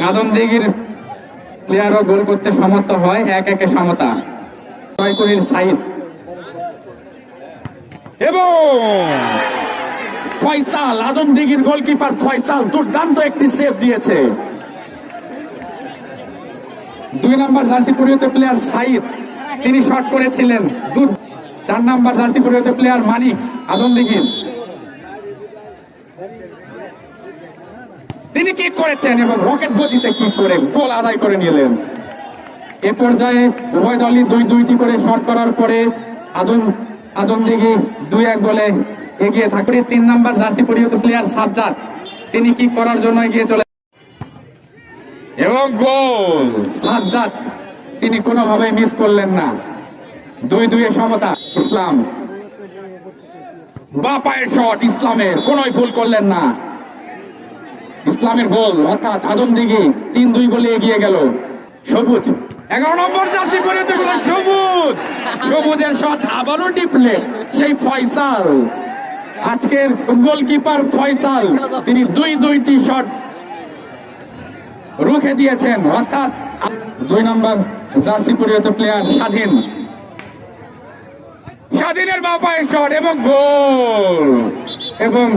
আদমদিঘির প্লেয়ারও গোল করতে সমর্থ হয়, 1-1 সমতা। জয়কুড়ির সাইদ এবং ফয়সাল, আদমদিঘির গোলকিপার ফয়সাল দুর্দান্ত একটি সেভ দিয়েছে। 2 নম্বর জার্সি পরিহিত প্লেয়ার সাইদ, তিনি শট করেছিলেন। 4 নম্বর জার্সি পরিহিত প্লেয়ার মানিক, আদমদিঘির, তিনি কিক করেছেন এবং রকেট গতিতে কিক করে গোল আদায় করে নিলেন। এ পর্যায়ে উভয় দলই 2-2টি করে শট করার পরে আদমদিঘি 2-1 গোলে এগিয়ে থাকে। 3 নম্বর জার্সি পরিহিত প্লেয়ার সাজ্জাদ, তিনি কিক করার জন্য এগিয়ে চলে এবং গোল। সাজ্জাদ তিনি কোনোভাবেই মিস করলেন না। 2-2 সমতা। ইসলাম, বাঁ পায়ের শট ইসলামের, কোনোই ভুল করলেন না। ইসলামের গোল, অর্থাৎ আদমদিঘি 3-2 গোলে এগিয়ে গেল। সবুজ, 11 নম্বর জার্সি পরিহিত সবুজ, সবুজের শট আবারও ডিপলেট। সেই ফয়সাল, আজকের গোলকিপার ফয়সাল, তিনি 2-2টি শট রুখে দিয়েছেন। অর্থাৎ 2 নম্বর জার্সি পরিহিত প্লেয়ার স্বাধীন, স্বাধীনের বাঁ পায়ের শট এবং গোল। এবং